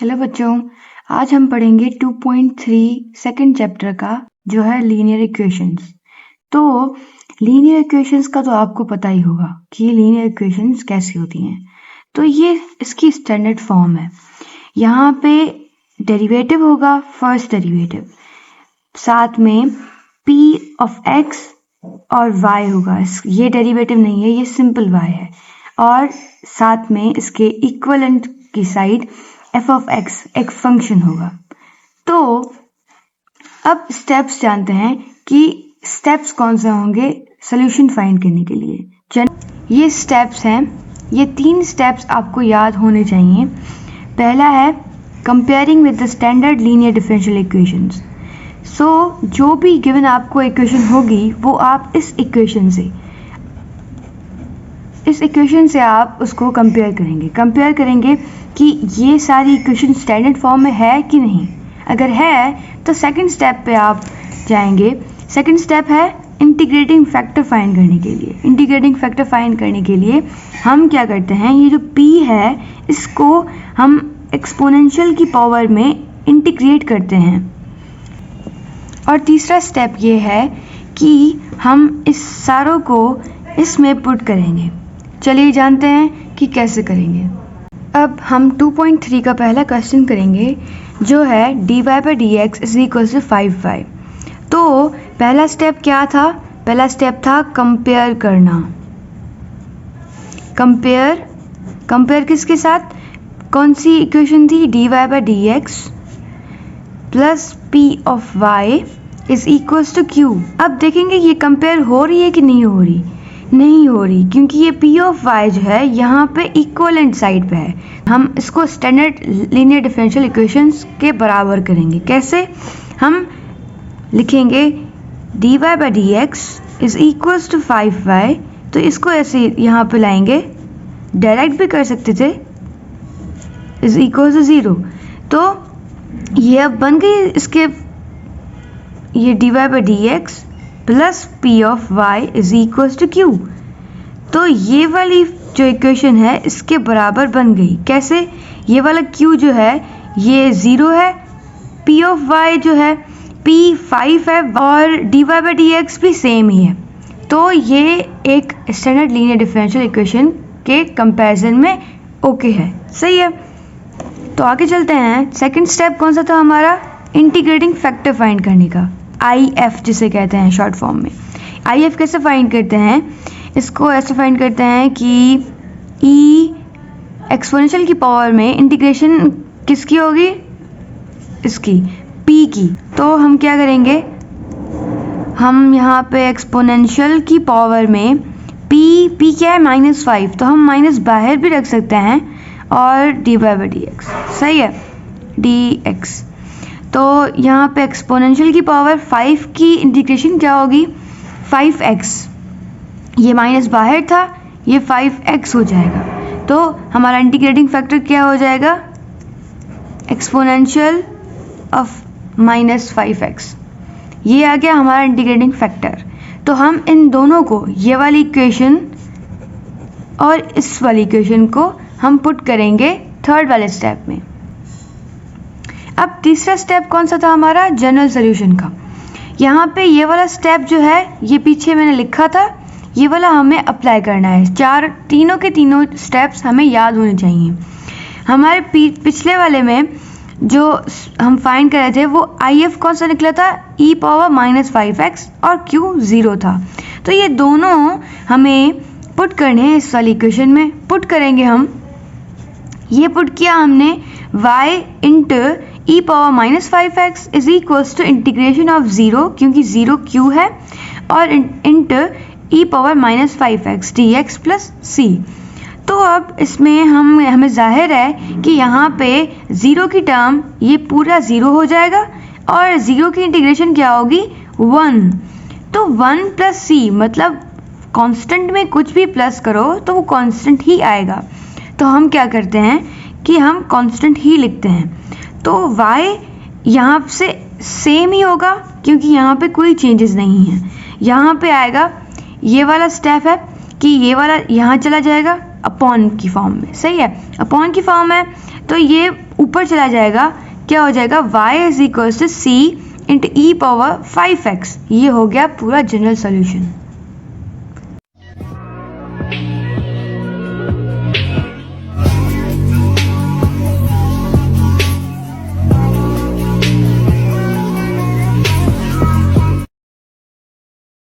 Hello बच्चों, आज हम पढ़ेंगे 2.3 सेकंड चैप्टर का जो है लीनियर इक्वेशंस। तो लीनियर इक्वेशंस का तो आपको पता ही होगा कि लीनियर इक्वेशंस कैसी होती हैं। तो ये इसकी स्टैंडर्ड फॉर्म है। यहाँ पे डेरिवेटिव होगा फर्स्ट डेरिवेटिव, साथ में p ऑफ x और y होगा। ये डेरिवेटिव नहीं है, ये सिंपल y है, और साथ में इसके इक्विवेलेंट की साइड f ऑफ x एक फंक्शन होगा। तो अब स्टेप्स जानते हैं कि स्टेप्स कौन से होंगे सोल्यूशन फाइंड करने के लिए। ये स्टेप्स हैं, ये 3 स्टेप्स आपको याद होने चाहिए। पहला है comparing with the standard linear differential equations. जो भी गिवन आपको इक्वेशन होगी वो आप इस इक्वेशन से आप उसको कंपेयर करेंगे कि ये सारी इक्वेशन स्टैंडर्ड फॉर्म में है कि नहीं। अगर है तो सेकंड स्टेप पे आप जाएंगे। सेकंड स्टेप है इंटीग्रेटिंग फैक्टर फाइंड करने के लिए। इंटीग्रेटिंग फैक्टर फाइंड करने के लिए हम क्या करते हैं, ये जो p है इसको हम एक्सपोनेंशियल की पावर में इंटीग्रेट करते हैं। और तीसरा स्टेप ये है कि हम इस सारों को इसमें पुट करेंगे। चलिए जानते हैं कि कैसे करेंगे। अब हम 2.3 का पहला क्वेश्चन करेंगे जो है dy/dx = 5y। तो पहला स्टेप क्या था? पहला स्टेप था कंपेयर करना। कंपेयर किसके साथ? कौन सी इक्वेशन थी? dy/dx plus p of y = q। अब देखेंगे ये कंपेयर हो रही है कि नहीं हो रही। नहीं हो रही, क्योंकि ये p ऑफ y जो है यहाँ पे इक्विवेलेंट साइड पे है। हम इसको स्टैंडर्ड लीनियर डिफरेंशियल इक्वेशंस के बराबर करेंगे। कैसे? हम लिखेंगे dy/dx = 5y। तो इसको ऐसे यहाँ पे लाएंगे, डायरेक्ट भी कर सकते थे, = 0। तो ये अब बन गई इसके, ये dy/dx plus p of y = q। तो ये वाली जो इक्वेशन है इसके बराबर बन गई। कैसे? ये वाला q जो है ये 0 है, p ऑफ y जो है p 5 है और dy/dx भी सेम ही है। तो ये एक स्टैंडर्ड लीनियर डिफरेंशियल इक्वेशन के कंपैरिजन में ओके है, सही है। तो आगे चलते हैं। सेकंड स्टेप कौन सा था हमारा? इंटीग्रेटिंग फैक्टर फाइंड करने का, IF जिसे कहते हैं शॉर्ट फॉर्म में। IF कैसे फाइंड करते हैं? इसको ऐसे फाइंड करते हैं कि e एक्सपोनेंशियल की पावर में इंटीग्रेशन किसकी होगी? इसकी, p की। तो हम क्या करेंगे, हम यहाँ पे एक्सपोनेंशियल की पावर में p क्या है? -5। तो हम माइनस बाहर भी रख सकते हैं और dy/dx, सही है, dx। तो यहाँ पे एक्सपोनेंशियल की पावर 5 की इंटीग्रेशन क्या होगी? 5x। ये माइनस बाहर था, ये 5x हो जाएगा। तो हमारा इंटीग्रेटिंग फैक्टर क्या हो जाएगा? Exponential of -5x। ये आ गया हमारा इंटीग्रेटिंग फैक्टर। तो हम इन दोनों को, ये वाली इक्वेशन और इस वाली इक्वेशन को हम पुट करेंगे थर्ड वाले स्टेप में। अब तीसरा स्टेप कौन सा था हमारा? जनरल सॉल्यूशन का। यहाँ पे ये वाला स्टेप जो है ये पीछे मैंने लिखा था, ये वाला हमें अप्लाई करना है। तीनों के तीनों स्टेप्स हमें याद होने चाहिए। हमारे पिछले वाले में जो हम फाइंड कर रहे थे वो IF कौन सा निकला था? e⁻⁵x और q 0 था। तो ये दोनों हमें पुट करने हैं इस वाली इक्वेशन में। पुट करेंगे हम, ये पुट किया हमने y into e⁻⁵x = integration of 0, क्योंकि 0 q है, और into e⁻⁵x dx plus c। तो अब इसमें हमें जाहिर है कि यहाँ पे 0 की टर्म ये पूरा 0 हो जाएगा और 0 की इंटीग्रेशन क्या होगी? 1। तो 1 प्लस c, मतलब कांस्टेंट में कुछ भी प्लस करो तो वो कांस्टेंट ही आएगा। तो हम क्या करते हैं कि हम कांस्टेंट ही लिखते हैं। तो y यहाँ से सेम ही होगा, क्योंकि यहाँ पे कोई चेंजेस नहीं है। यहाँ पे आएगा, ये वाला स्टेप है कि ये वाला यहाँ चला जाएगा अपॉन की फॉर्म में, सही है, अपॉन की फॉर्म है। तो ये ऊपर चला जाएगा, क्या हो जाएगा, y is equal to c into e power 5x। ये हो गया पूरा जनरल सॉल्यूशन।